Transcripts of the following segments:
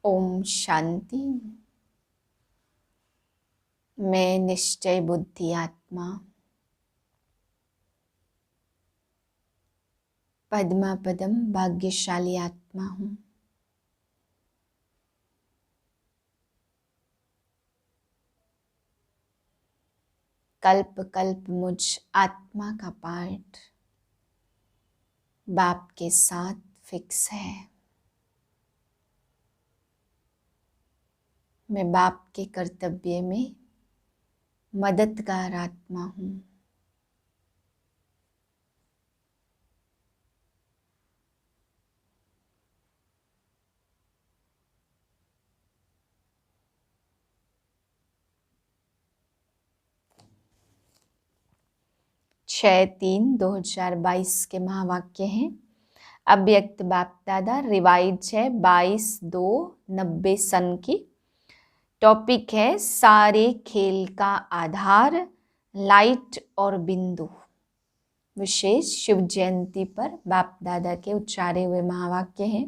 ओम शांति। मैं निश्चय बुद्धि आत्मा पद्मा पदम भाग्यशाली आत्मा हूँ। कल्प कल्प मुझ आत्मा का पार्ट बाप के साथ फिक्स है। मैं बाप के कर्तव्य में मददगार आत्मा हूँ। छः 3/2022 के महावाक्य हैं। अव्यक्त बाप दादा रिवाइज है 22/2/90 सन की। टॉपिक है सारे खेल का आधार लाइट और बिंदु। विशेष शिव जयंती पर बाप दादा के उच्चारे हुए महावाक्य हैं।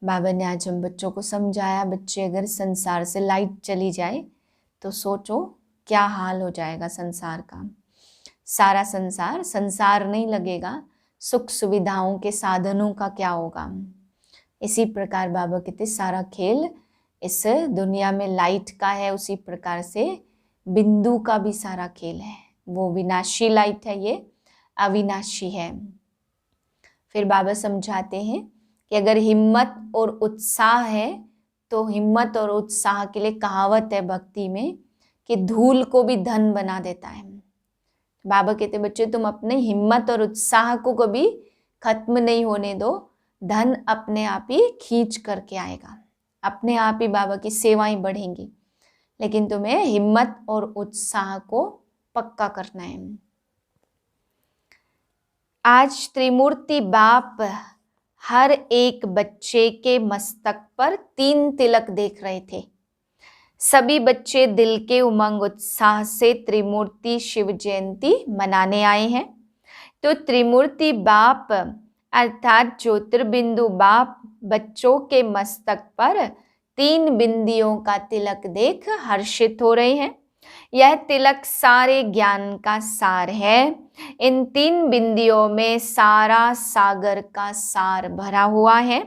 बाबा ने आज हम बच्चों को समझाया, बच्चे अगर संसार से लाइट चली जाए तो सोचो क्या हाल हो जाएगा संसार का। सारा संसार संसार नहीं लगेगा, सुख सुविधाओं के साधनों का क्या होगा। इसी प्रकार बाबा कहते सारा खेल इस दुनिया में लाइट का है, उसी प्रकार से बिंदु का भी सारा खेल है। वो विनाशी लाइट है, ये अविनाशी है। फिर बाबा समझाते हैं कि अगर हिम्मत और उत्साह है तो हिम्मत और उत्साह के लिए कहावत है भक्ति में कि धूल को भी धन बना देता है। बाबा कहते बच्चे तुम अपने हिम्मत और उत्साह को कभी खत्म नहीं होने दो, धन अपने आप ही खींच करके आएगा, अपने आप ही बाबा की सेवाएं बढ़ेंगी। लेकिन तुम्हें हिम्मत और उत्साह को पक्का करना है। आज त्रिमूर्ति बाप हर एक बच्चे के मस्तक पर 3 तिलक देख रहे थे। सभी बच्चे दिल के उमंग उत्साह से त्रिमूर्ति शिव जयंती मनाने आए हैं। तो त्रिमूर्ति बाप अर्थात ज्योतिर्बिंदु बाप बच्चों के मस्तक पर 3 बिंदियों का तिलक देख हर्षित हो रहे हैं। यह तिलक सारे ज्ञान का सार है। इन 3 बिंदियों में सारा सागर का सार भरा हुआ है।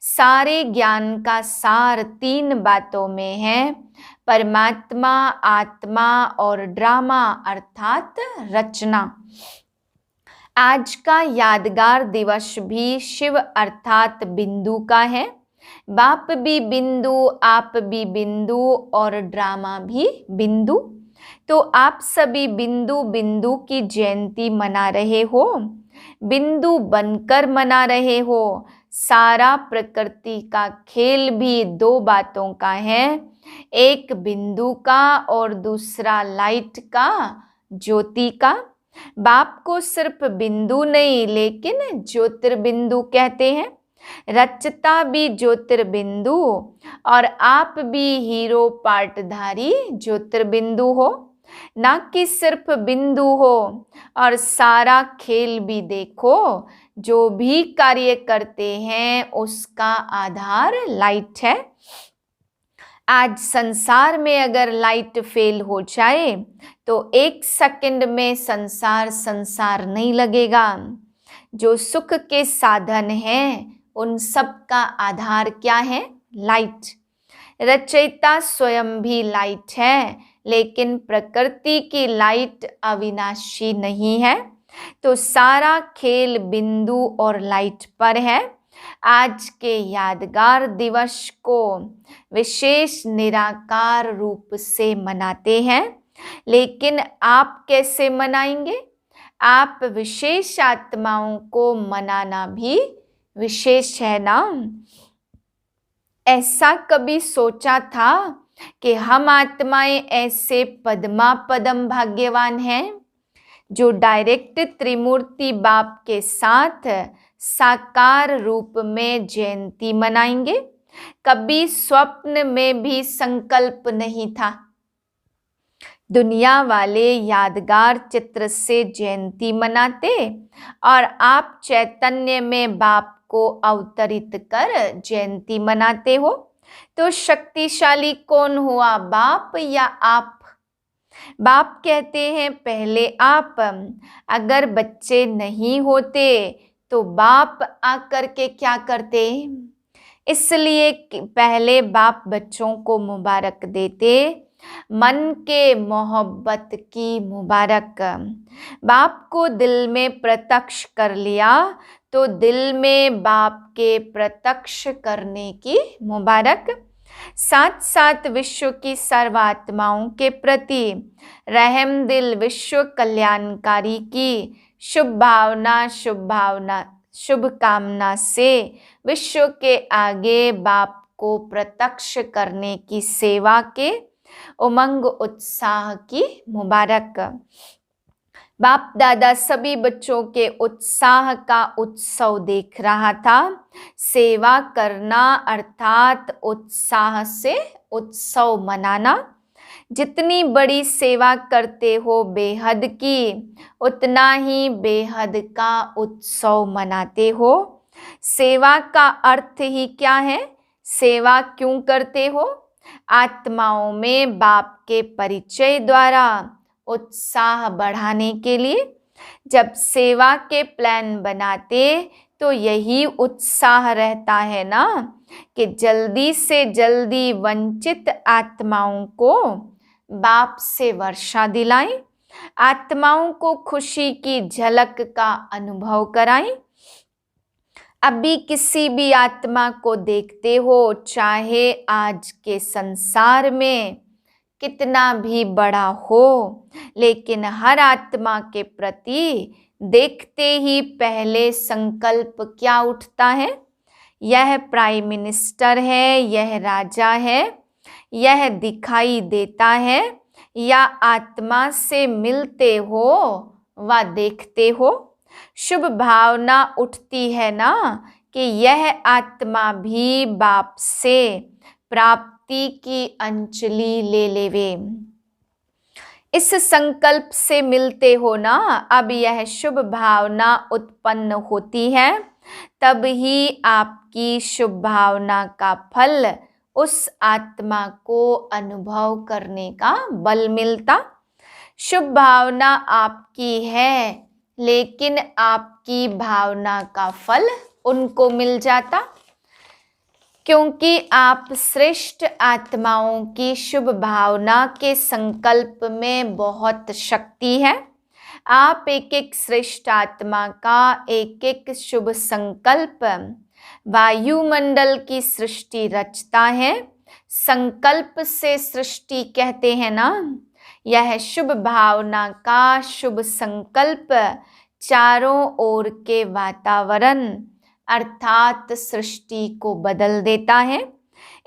सारे ज्ञान का सार 3 बातों में है, परमात्मा, आत्मा और ड्रामा अर्थात रचना। आज का यादगार दिवस भी शिव अर्थात बिंदु का है। बाप भी बिंदु, आप भी बिंदु और ड्रामा भी बिंदु। तो आप सभी बिंदु बिंदु की जयंती मना रहे हो, बिंदु बनकर मना रहे हो। सारा प्रकृति का खेल भी 2 बातों का है, एक बिंदु का और दूसरा लाइट का, ज्योति का। बाप को सिर्फ बिंदु नहीं लेकिन ज्योतिर्बिंदु कहते हैं। रचता भी ज्योतिर्बिंदु और आप भी हीरो पार्टधारी ज्योतिर्बिंदु हो, ना कि सिर्फ बिंदु हो। और सारा खेल भी देखो, जो भी कार्य करते हैं उसका आधार लाइट है। आज संसार में अगर लाइट फेल हो जाए तो 1 सेकंड में संसार नहीं लगेगा। जो सुख के साधन हैं उन सब का आधार क्या है? लाइट। रचयिता स्वयं भी लाइट है, लेकिन प्रकृति की लाइट अविनाशी नहीं है। तो सारा खेल बिंदु और लाइट पर है। आज के यादगार दिवस को विशेष निराकार रूप से मनाते हैं। लेकिन आप कैसे मनाएंगे? आप विशेष आत्माओं को मनाना भी विशेष है ना। ऐसा कभी सोचा था कि हम आत्माएं ऐसे पद्मा पदम भाग्यवान हैं जो डायरेक्ट त्रिमूर्ति बाप के साथ साकार रूप में जयंती मनाएंगे? कभी स्वप्न में भी संकल्प नहीं था। दुनिया वाले यादगार चित्र से जयंती मनाते और आप चैतन्य में बाप को अवतरित कर जयंती मनाते हो। तो शक्तिशाली कौन हुआ, बाप या आप? बाप कहते हैं पहले आप। अगर बच्चे नहीं होते तो बाप आकर के क्या करते? इसलिए पहले बाप बच्चों को मुबारक देते, मन के मोहब्बत की मुबारक। बाप को दिल में प्रत्यक्ष कर लिया तो दिल में बाप के प्रत्यक्ष करने की मुबारक। साथ साथ विश्व की सर्वात्माओं के प्रति रहम दिल विश्व कल्याणकारी की शुभ भावना शुभ कामना से विश्व के आगे बाप को प्रत्यक्ष करने की सेवा के उमंग उत्साह की मुबारक। बाप दादा सभी बच्चों के उत्साह का उत्सव देख रहा था। सेवा करना अर्थात उत्साह से उत्सव मनाना। जितनी बड़ी सेवा करते हो बेहद की, उतना ही बेहद का उत्सव मनाते हो। सेवा का अर्थ ही क्या है? सेवा क्यों करते हो? आत्माओं में बाप के परिचय द्वारा उत्साह बढ़ाने के लिए। जब सेवा के प्लान बनाते तो यही उत्साह रहता है ना कि जल्दी से जल्दी वंचित आत्माओं को बाप से वर्षा दिलाएं, आत्माओं को खुशी की झलक का अनुभव कराएं। अभी किसी भी आत्मा को देखते हो, चाहे आज के संसार में कितना भी बड़ा हो, लेकिन हर आत्मा के प्रति देखते ही पहले संकल्प क्या उठता है? यह प्राइम मिनिस्टर है, यह राजा है, यह दिखाई देता है, या आत्मा से मिलते हो व देखते हो? शुभ भावना उठती है ना कि यह आत्मा भी बाप से प्राप्ति की अंजलि ले लेवे। इस संकल्प से मिलते हो ना, अब यह शुभ भावना उत्पन्न होती है, तब ही आपकी शुभ भावना का फल उस आत्मा को अनुभव करने का बल मिलता। शुभ भावना आपकी है, लेकिन आपकी भावना का फल उनको मिल जाता, क्योंकि आप श्रेष्ठ आत्माओं की शुभ भावना के संकल्प में बहुत शक्ति है। आप एक एक श्रेष्ठ आत्मा का एक एक शुभ संकल्प वायुमंडल की सृष्टि रचता है। संकल्प से सृष्टि कहते हैं ना। यह शुभ भावना का शुभ संकल्प चारों ओर के वातावरण अर्थात सृष्टि को बदल देता है।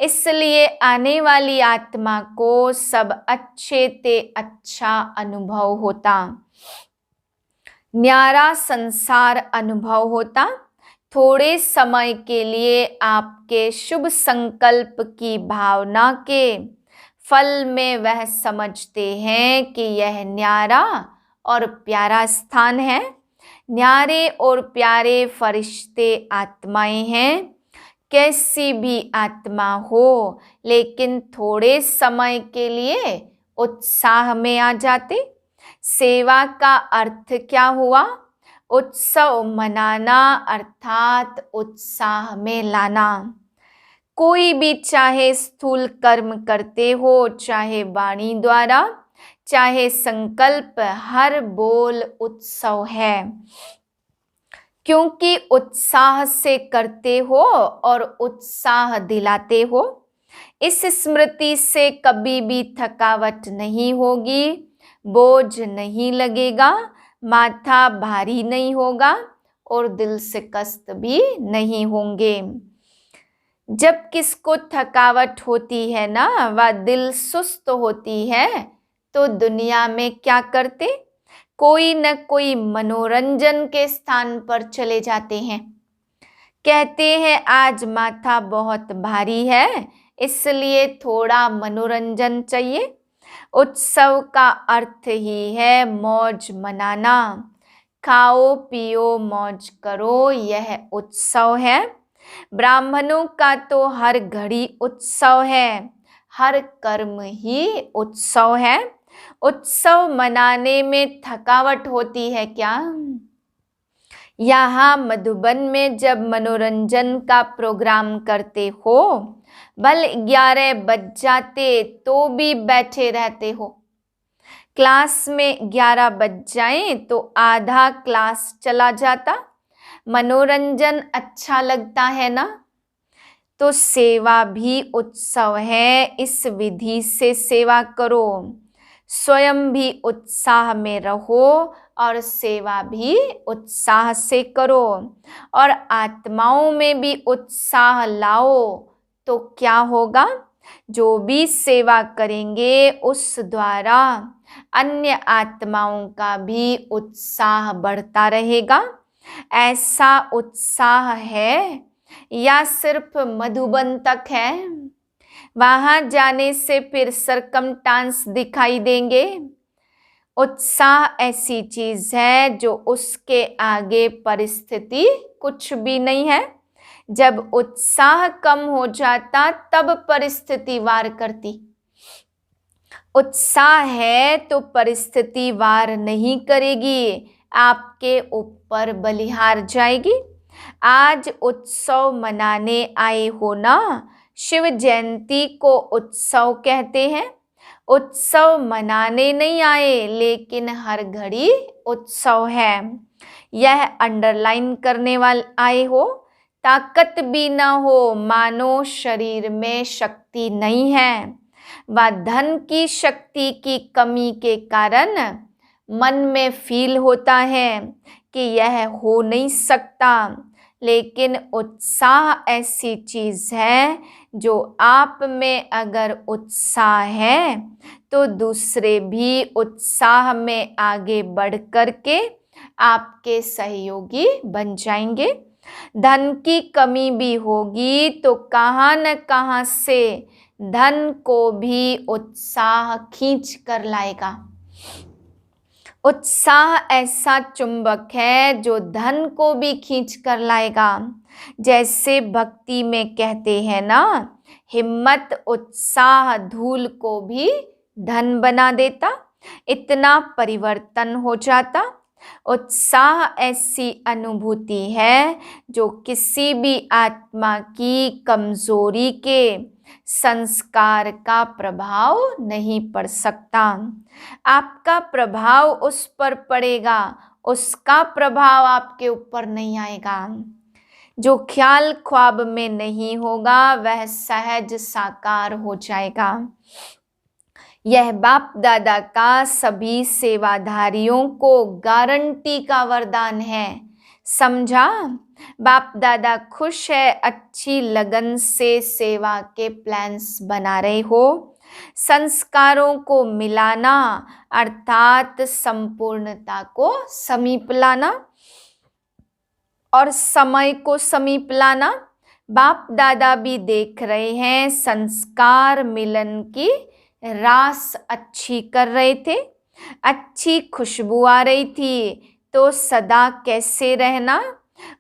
इसलिए आने वाली आत्मा को सब अच्छे ते अच्छा अनुभव होता, न्यारा संसार अनुभव होता। थोड़े समय के लिए आपके शुभ संकल्प की भावना के फल में वह समझते हैं कि यह न्यारा और प्यारा स्थान है। न्यारे और प्यारे फरिश्ते आत्माएं हैं। कैसी भी आत्मा हो, लेकिन थोड़े समय के लिए उत्साह में आ जाते। सेवा का अर्थ क्या हुआ? उत्सव मनाना अर्थात उत्साह में लाना। कोई भी चाहे स्थूल कर्म करते हो, चाहे वाणी द्वारा, चाहे संकल्प, हर बोल उत्सव है, क्योंकि उत्साह से करते हो और उत्साह दिलाते हो। इस स्मृति से कभी भी थकावट नहीं होगी, बोझ नहीं लगेगा, माथा भारी नहीं होगा और दिल से कष्ट भी नहीं होंगे। जब किसको थकावट होती है ना, वह दिल सुस्त होती है, तो दुनिया में क्या करते? कोई न कोई मनोरंजन के स्थान पर चले जाते हैं। कहते हैं आज माथा बहुत भारी है, इसलिए थोड़ा मनोरंजन चाहिए। उत्सव का अर्थ ही है मौज मनाना। खाओ पियो मौज करो, यह उत्सव है। ब्राह्मणों का तो हर घड़ी उत्सव है, हर कर्म ही उत्सव है। उत्सव मनाने में थकावट होती है क्या? यहाँ मधुबन में जब मनोरंजन का प्रोग्राम करते हो, भले 11 बज जाते तो भी बैठे रहते हो। क्लास में 11 बज जाए तो आधा क्लास चला जाता। मनोरंजन अच्छा लगता है ना? तो सेवा भी उत्सव है, इस विधि से सेवा करो। स्वयं भी उत्साह में रहो और सेवा भी उत्साह से करो, और आत्माओं में भी उत्साह लाओ। तो क्या होगा? जो भी सेवा करेंगे उस द्वारा अन्य आत्माओं का भी उत्साह बढ़ता रहेगा। ऐसा उत्साह है या सिर्फ मधुबन तक है? वहां जाने से फिर सरकमस्टांस दिखाई देंगे। उत्साह ऐसी चीज है जो उसके आगे परिस्थिति कुछ भी नहीं है। जब उत्साह कम हो जाता तब परिस्थिति वार करती। उत्साह है तो परिस्थिति वार नहीं करेगी, आपके ऊपर बलिहार जाएगी। आज उत्सव मनाने आए हो ना, शिव जयंती को उत्सव कहते हैं। उत्सव मनाने नहीं आए, लेकिन हर घड़ी उत्सव है। यह अंडरलाइन करने वाले आए हो। ताकत भी ना हो, मानो शरीर में शक्ति नहीं है, व धन की शक्ति की कमी के कारण मन में फील होता है कि यह हो नहीं सकता। लेकिन उत्साह ऐसी चीज है जो आप में अगर उत्साह है तो दूसरे भी उत्साह में आगे बढ़ कर के आपके सहयोगी बन जाएंगे। धन की कमी भी होगी तो कहाँ न कहाँ से धन को भी उत्साह खींच कर लाएगा। उत्साह ऐसा चुंबक है जो धन को भी खींच कर लाएगा। जैसे भक्ति में कहते हैं ना, हिम्मत उत्साह धूल को भी धन बना देता। इतना परिवर्तन हो जाता। उत्साह ऐसी अनुभूति है जो किसी भी आत्मा की कमजोरी के संस्कार का प्रभाव नहीं पड़ सकता। आपका प्रभाव उस पर पड़ेगा, उसका प्रभाव आपके ऊपर नहीं आएगा। जो ख्याल ख्वाब में नहीं होगा वह सहज साकार हो जाएगा। यह बाप दादा का सभी सेवाधारियों को गारंटी का वरदान है। समझा? बाप दादा खुश है, अच्छी लगन से सेवा के प्लान्स बना रहे हो। संस्कारों को मिलाना अर्थात संपूर्णता को समीप लाना और समय को समीप लाना। बाप दादा भी देख रहे हैं, संस्कार मिलन की रास अच्छी कर रहे थे, अच्छी खुशबू आ रही थी। तो सदा कैसे रहना?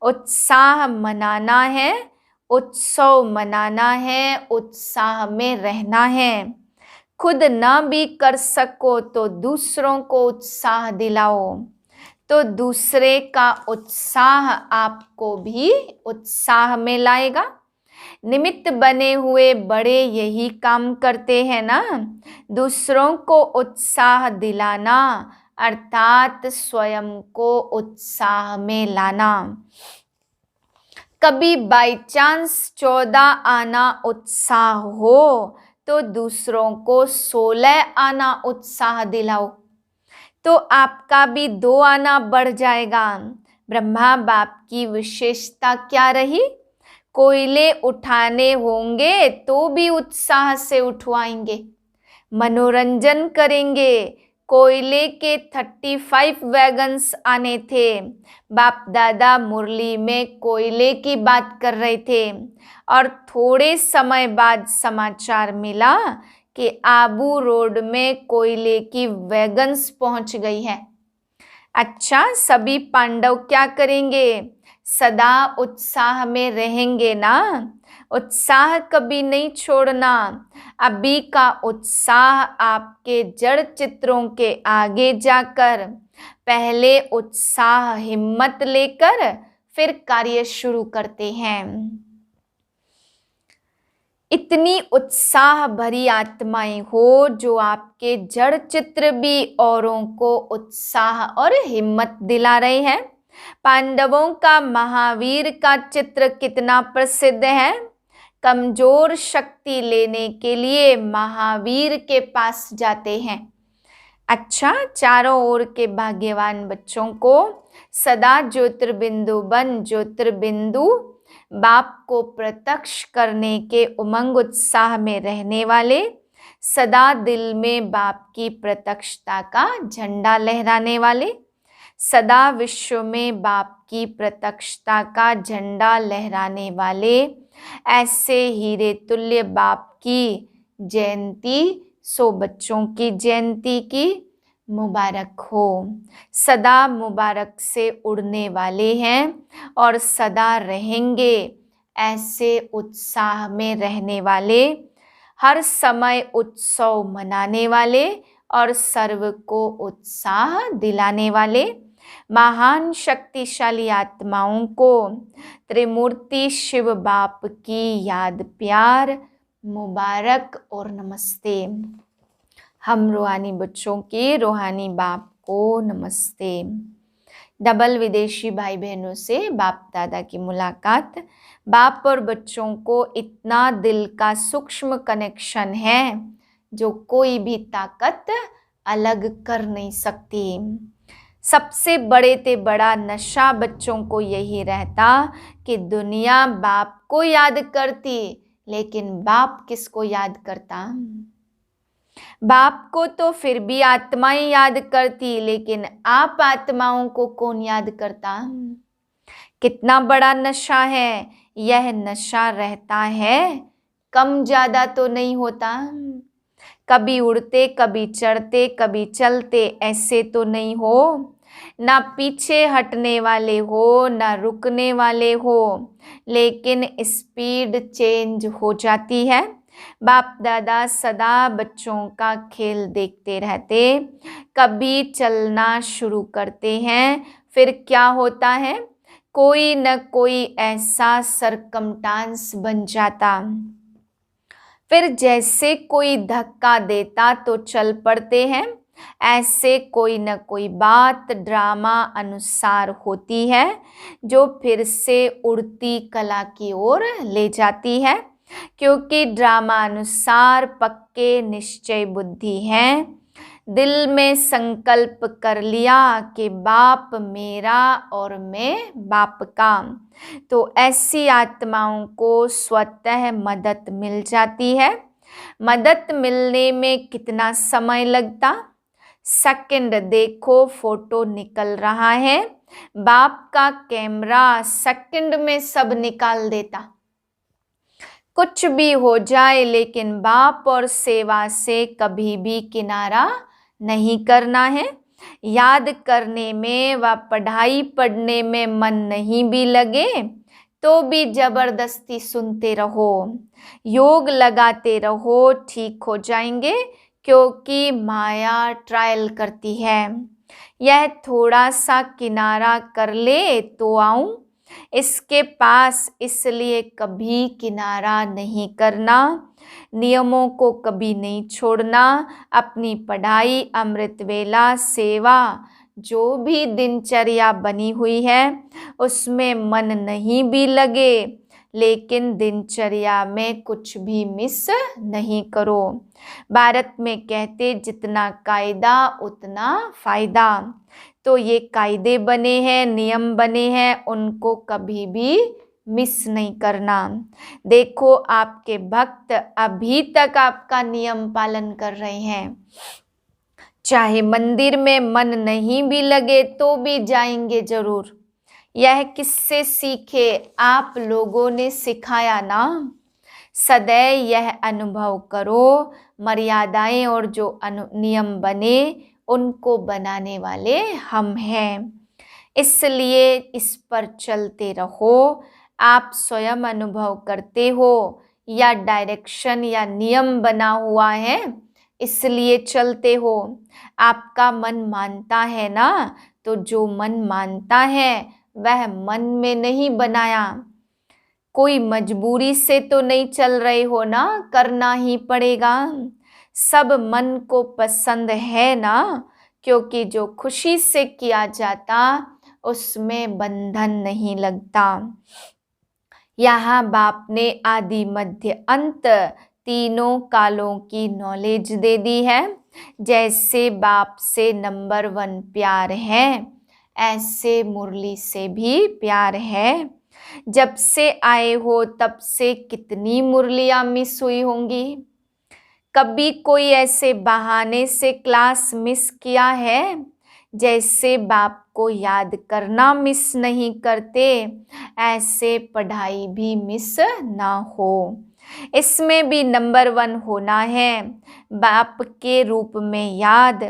उत्साह मनाना है, उत्सव मनाना है, उत्साह में रहना है। खुद ना भी कर सको तो दूसरों को उत्साह दिलाओ, तो दूसरे का उत्साह आपको भी उत्साह में लाएगा। निमित्त बने हुए बड़े यही काम करते हैं ना, दूसरों को उत्साह दिलाना अर्थात स्वयं को उत्साह में लाना। कभी बाई चांस 14 आना उत्साह हो तो दूसरों को 16 आना उत्साह दिलाओ, तो आपका भी 2 आना बढ़ जाएगा। ब्रह्मा बाप की विशेषता क्या रही? कोयले उठाने होंगे तो भी उत्साह से उठवाएंगे, मनोरंजन करेंगे। कोयले के 35 वैगन्स आने थे। बाप दादा मुरली में कोयले की बात कर रहे थे और थोड़े समय बाद समाचार मिला कि आबू रोड में कोयले की वैगन्स पहुंच गई है। अच्छा, सभी पांडव क्या करेंगे? सदा उत्साह में रहेंगे ना। उत्साह कभी नहीं छोड़ना। अभी का उत्साह आपके जड़ चित्रों के आगे जाकर पहले उत्साह हिम्मत लेकर फिर कार्य शुरू करते हैं। इतनी उत्साह भरी आत्माएं हो जो आपके जड़ चित्र भी औरों को उत्साह और हिम्मत दिला रहे हैं। पांडवों का महावीर का चित्र कितना प्रसिद्ध है। कमजोर शक्ति लेने के लिए महावीर के पास जाते हैं। अच्छा, चारों ओर के भाग्यवान बच्चों को सदा ज्योतिर्बिंदु बन ज्योतिर्बिंदु बाप को प्रत्यक्ष करने के उमंग उत्साह में रहने वाले, सदा दिल में बाप की प्रत्यक्षता का झंडा लहराने वाले, सदा विश्व में बाप की प्रत्यक्षता का झंडा लहराने वाले, ऐसे हीरे तुल्य बाप की जयंती 100 बच्चों की जयंती की मुबारक हो। सदा मुबारक से उड़ने वाले हैं और सदा रहेंगे ऐसे उत्साह में रहने वाले, हर समय उत्सव मनाने वाले और सर्व को उत्साह दिलाने वाले महान शक्तिशाली आत्माओं को त्रिमूर्ति शिव बाप की याद प्यार मुबारक और नमस्ते। हम रूहानी बच्चों के रूहानी बाप को नमस्ते। डबल विदेशी भाई बहनों से बाप दादा की मुलाकात। बाप और बच्चों को इतना दिल का सूक्ष्म कनेक्शन है जो कोई भी ताकत अलग कर नहीं सकती। सबसे बड़े ते बड़ा नशा बच्चों को यही रहता कि दुनिया बाप को याद करती, लेकिन बाप किसको याद करता? बाप को तो फिर भी आत्माएं याद करती, लेकिन आप आत्माओं को कौन याद करता? कितना बड़ा नशा है। यह नशा रहता है, कम ज्यादा तो नहीं होता। कभी उड़ते, कभी चढ़ते, कभी चलते, ऐसे तो नहीं हो। ना पीछे हटने वाले हो, ना रुकने वाले हो, लेकिन स्पीड चेंज हो जाती है। बाप दादा सदा बच्चों का खेल देखते रहते। कभी चलना शुरू करते हैं, फिर क्या होता है? कोई न कोई ऐसा सरकमटांस बन जाता, फिर जैसे कोई धक्का देता तो चल पड़ते हैं। ऐसे कोई न कोई बात ड्रामा अनुसार होती है जो फिर से उड़ती कला की ओर ले जाती है, क्योंकि ड्रामा अनुसार पक्के निश्चय बुद्धि हैं। दिल में संकल्प कर लिया कि बाप मेरा और मैं बाप का, तो ऐसी आत्माओं को स्वतः मदद मिल जाती है। मदद मिलने में कितना समय लगता? सेकंड देखो, फोटो निकल रहा है, बाप का कैमरा सेकंड में सब निकाल देता। कुछ भी हो जाए, लेकिन बाप और सेवा से कभी भी किनारा नहीं करना है। याद करने में व पढ़ाई पढ़ने में मन नहीं भी लगे तो भी जबरदस्ती सुनते रहो, योग लगाते रहो, ठीक हो जाएंगे, क्योंकि माया ट्रायल करती है। यह थोड़ा सा किनारा कर ले तो आऊं, इसके पास, इसलिए कभी किनारा नहीं करना। नियमों को कभी नहीं छोड़ना। अपनी पढ़ाई, अमृत वेला, सेवा, जो भी दिनचर्या बनी हुई है उसमें मन नहीं भी लगे, लेकिन दिनचर्या में कुछ भी मिस नहीं करो। भारत में कहते जितना कायदा उतना फायदा, तो ये कायदे बने हैं, नियम बने हैं, उनको कभी भी मिस नहीं करना। देखो आपके भक्त अभी तक आपका नियम पालन कर रहे हैं, चाहे मंदिर में मन नहीं भी लगे तो भी जाएंगे जरूर। यह किससे सीखे? आप लोगों ने सिखाया ना। सदैव यह अनुभव करो, मर्यादाएं और जो नियम बने उनको बनाने वाले हम हैं। इसलिए इस पर चलते रहो। आप स्वयं अनुभव करते हो या डायरेक्शन या नियम बना हुआ है इसलिए चलते हो। आपका मन मानता है ना, तो जो मन मानता है वह मन में नहीं बनाया। कोई मजबूरी से तो नहीं चल रहे हो ना, करना ही पड़ेगा। सब मन को पसंद है ना, क्योंकि जो खुशी से किया जाता उसमें बंधन नहीं लगता। यहाँ बाप ने आदि मध्य अंत तीनों कालों की नॉलेज दे दी है। जैसे बाप से नंबर 1 प्यार है, ऐसे मुरली से भी प्यार है। जब से आए हो तब से कितनी मुरलियां मिस हुई होंगी। कभी कोई ऐसे बहाने से क्लास मिस किया है? जैसे बाप को याद करना मिस नहीं करते, ऐसे पढ़ाई भी मिस ना हो। इसमें भी नंबर 1 होना है। बाप के रूप में याद,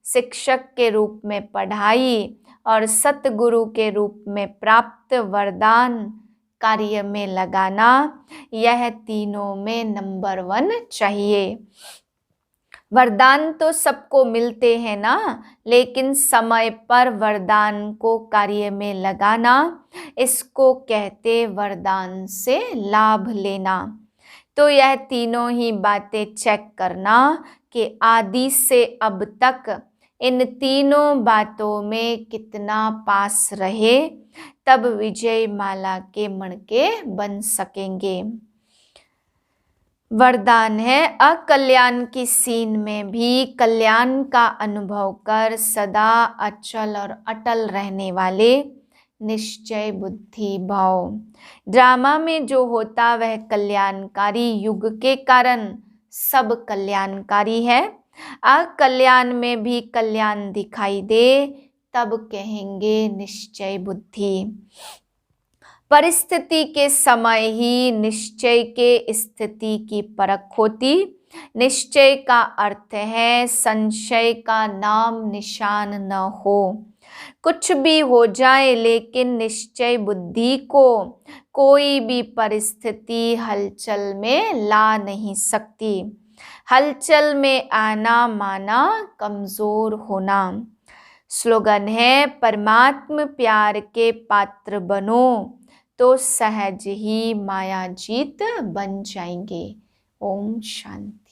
शिक्षक के रूप में पढ़ाई और सतगुरु के रूप में प्राप्त वरदान कार्य में लगाना, यह तीनों में नंबर 1 चाहिए। वरदान तो सबको मिलते हैं ना, लेकिन समय पर वरदान को कार्य में लगाना, इसको कहते वरदान से लाभ लेना। तो यह तीनों ही बातें चेक करना कि आदि से अब तक इन तीनों बातों में कितना पास रहे, तब विजय माला के मणके बन सकेंगे। वरदान है अकल्याण की सीन में भी कल्याण का अनुभव कर सदा अचल और अटल रहने वाले निश्चय बुद्धि भाव। ड्रामा में जो होता वह कल्याणकारी युग के कारण सब कल्याणकारी है। अकल्याण में भी कल्याण दिखाई दे तब कहेंगे निश्चय बुद्धि। परिस्थिति के समय ही निश्चय के स्थिति की परख होती। निश्चय का अर्थ है संशय का नाम निशान न हो। कुछ भी हो जाए लेकिन निश्चय बुद्धि को कोई भी परिस्थिति हलचल में ला नहीं सकती। हलचल में आना माना कमजोर होना। स्लोगन है परमात्म प्यार के पात्र बनो तो सहज ही माया जीत बन जाएंगे। ओम शांति।